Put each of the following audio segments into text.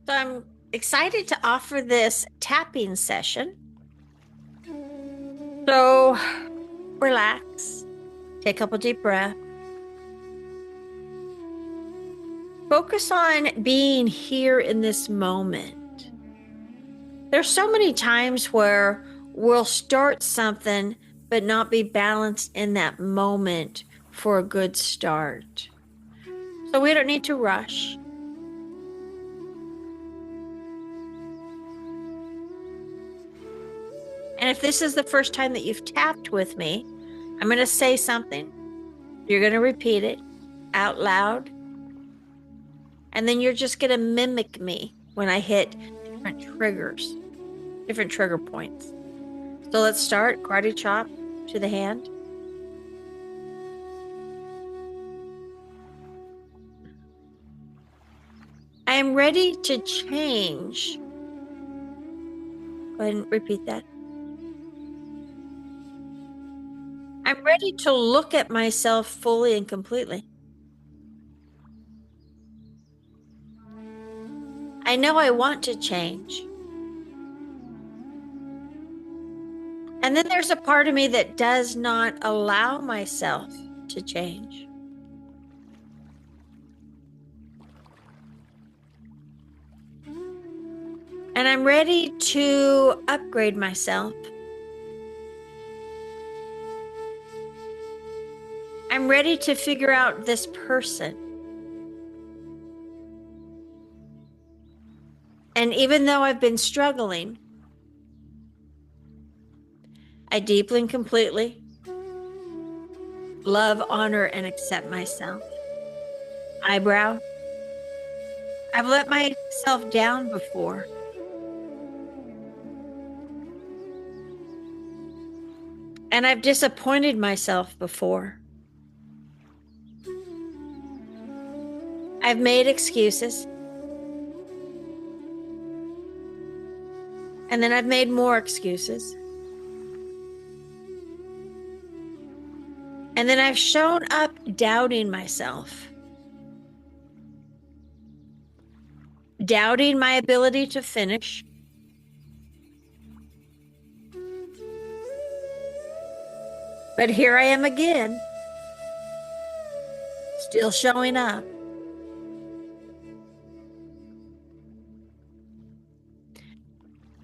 So I'm excited to offer this tapping session. So relax, take a couple deep breaths. Focus on being here in this moment. There's so many times where we'll start something but not be balanced in that moment for a good start. So we don't need to rush. And if this is the first time that you've tapped with me, I'm going to say something. You're going to repeat it out loud. And then you're just going to mimic me when I hit different triggers, different trigger points. So let's start. Karate chop to the hand. I am ready to change. Go ahead and repeat that. I'm ready to look at myself fully and completely. I know I want to change. And then there's a part of me that does not allow myself to change. And I'm ready to upgrade myself. I'm ready to figure out this person. And even though I've been struggling, I deeply and completely love, honor, and accept myself. Eyebrow. I've let myself down before. And I've disappointed myself before. I've made excuses. And then I've made more excuses. And then I've shown up doubting myself. Doubting my ability to finish. But here I am again, still showing up.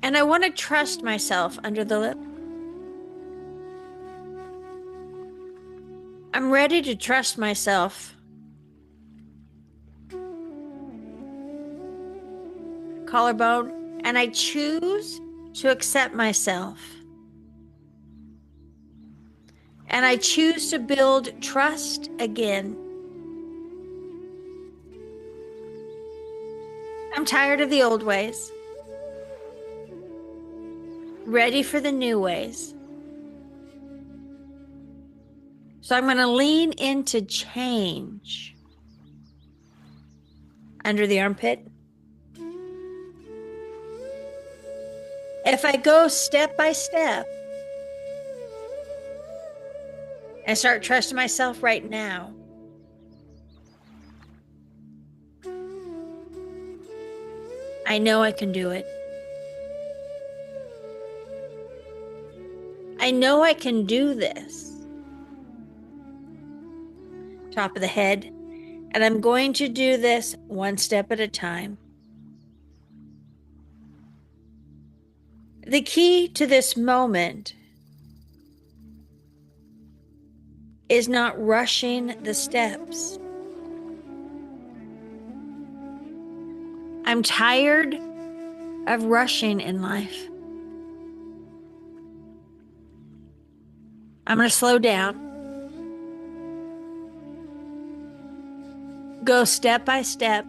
And I want to trust myself under the lip. I'm ready to trust myself. Collarbone. And I choose to accept myself. And I choose to build trust again. I'm tired of the old ways. Ready for the new ways. So I'm going to lean into change. Under the armpit. If I go step by step and start trusting myself right now, I know I can do it. I know I can do this. Top of the head. And I'm going to do this one step at a time. The key to this moment is not rushing the steps. I'm tired of rushing in life. I'm going to slow down. Go step by step.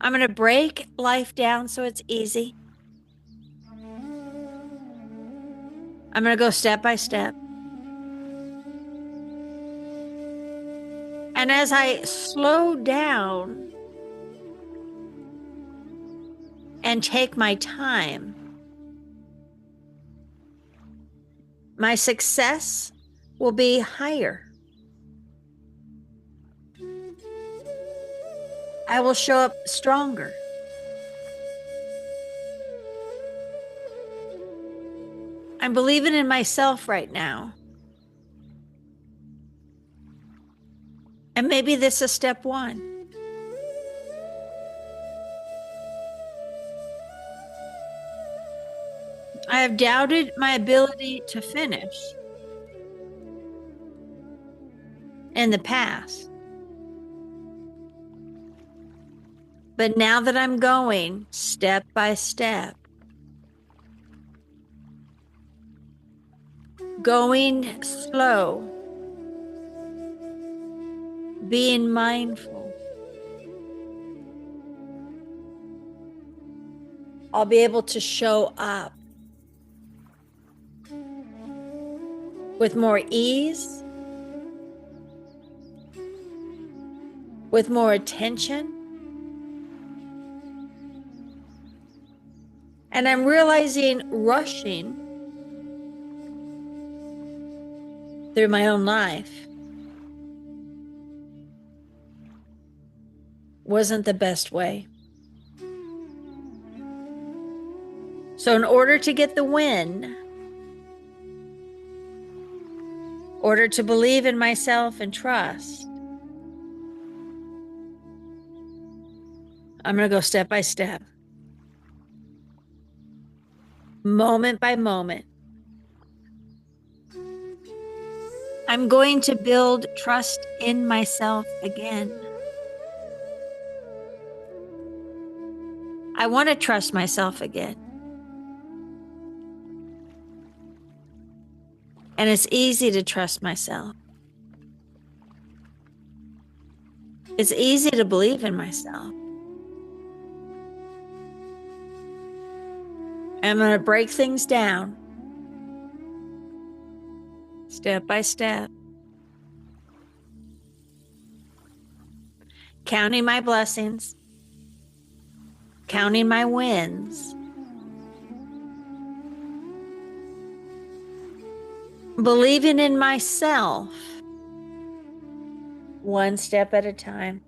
I'm going to break life down so it's easy. I'm going to go step by step. And as I slow down and take my time, my success will be higher. I will show up stronger. I'm believing in myself right now. And maybe this is step one. I have doubted my ability to finish in the past. But now that I'm going step by step, going slow, being mindful, I'll be able to show up with more ease, with more attention. And I'm realizing rushing through my own life wasn't the best way. So in order to get the win, in order to believe in myself and trust, I'm going to go step by step, moment by moment. I'm going to build trust in myself again. I want to trust myself again. And it's easy to trust myself. It's easy to believe in myself. I'm going to break things down step by step, counting my blessings, counting my wins, believing in myself one step at a time.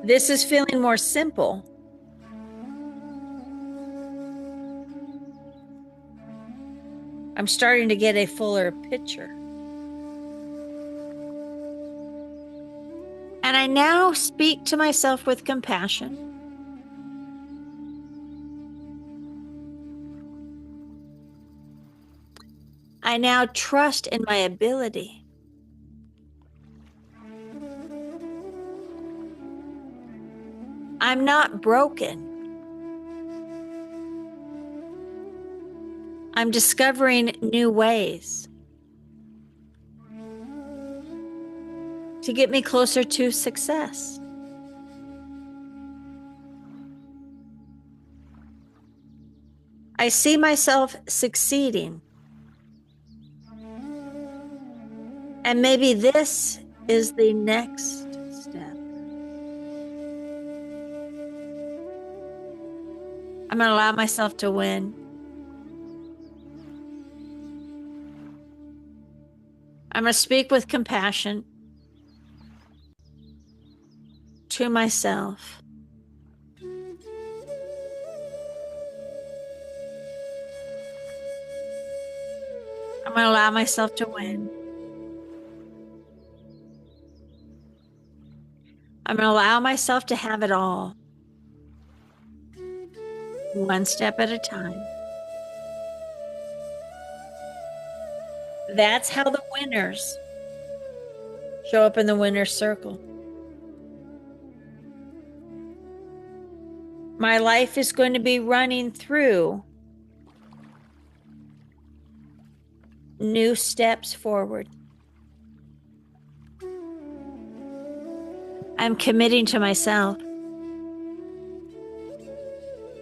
This is feeling more simple. I'm starting to get a fuller picture. And I now speak to myself with compassion. I now trust in my ability. I'm not broken. I'm discovering new ways to get me closer to success. I see myself succeeding. And maybe this is the next step. I'm going to allow myself to win. I'm going to speak with compassion to myself. I'm going to allow myself to win. I'm going to allow myself to have it all, one step at a time. That's how the winners show up in the winner's circle. My life is going to be running through new steps forward. I'm committing to myself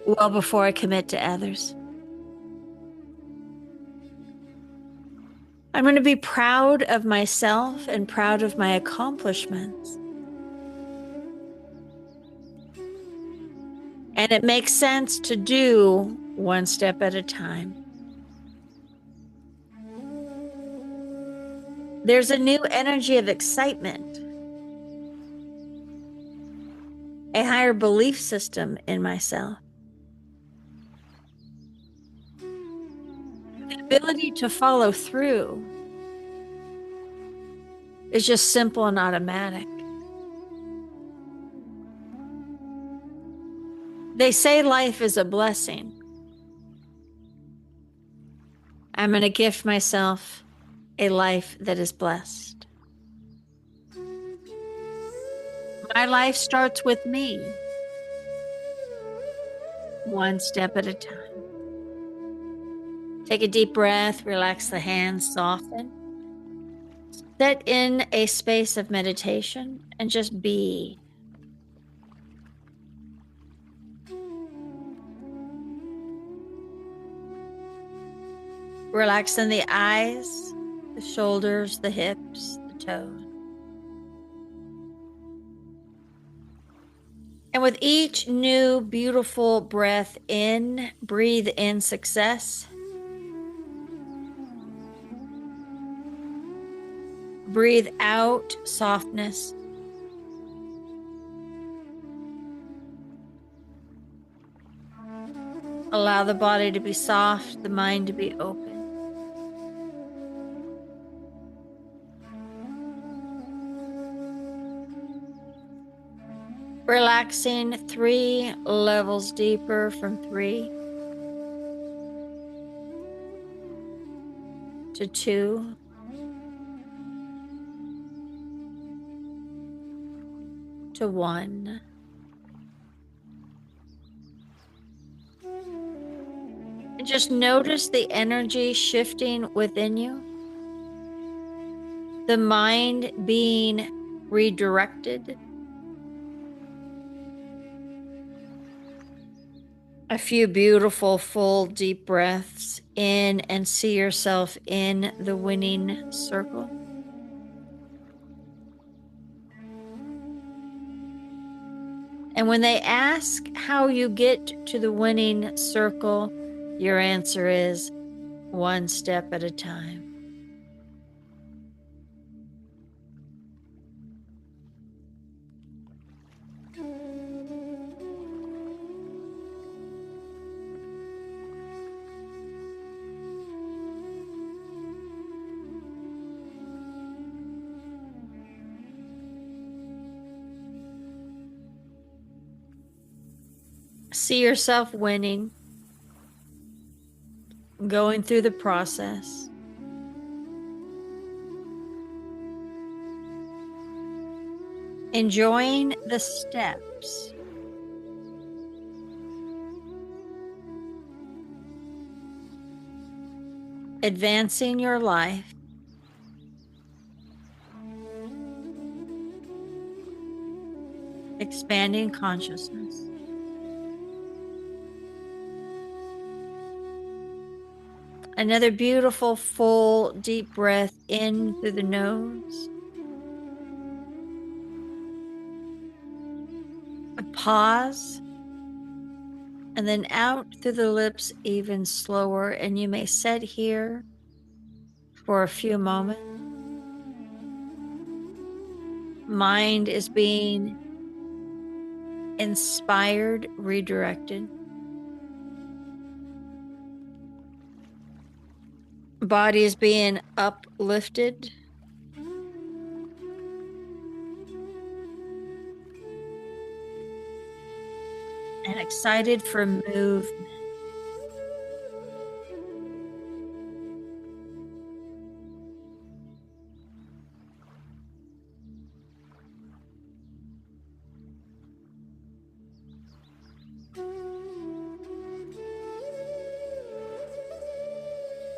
well before I commit to others. I'm going to be proud of myself and proud of my accomplishments. And it makes sense to do one step at a time. There's a new energy of excitement, a higher belief system in myself. The ability to follow through is just simple and automatic. They say life is a blessing. I'm going to gift myself a life that is blessed. My life starts with me, one step at a time. Take a deep breath, relax the hands, soften. Sit in a space of meditation and just be. Relax in the eyes, the shoulders, the hips, the toes. And with each new beautiful breath in, breathe in success. Breathe out softness. Allow the body to be soft, the mind to be open. Relaxing 3 levels deeper from 3 to 2 to 1. And just notice the energy shifting within you, the mind being redirected. A few beautiful, full, deep breaths in and see yourself in the winning circle. And when they ask how you get to the winning circle, your answer is one step at a time. See yourself winning, going through the process. Enjoying the steps. Advancing your life. Expanding consciousness. Another beautiful, full, deep breath in through the nose. A pause. And then out through the lips even slower. And you may sit here for a few moments. Mind is being inspired, redirected. Body is being uplifted. And excited for movement.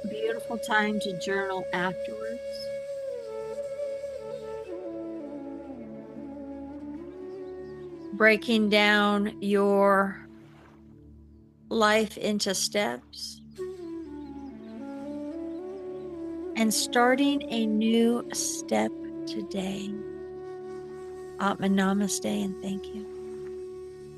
Beautiful time to journal afterwards. Breaking down your life into steps and starting a new step today. Atma Namaste and thank you.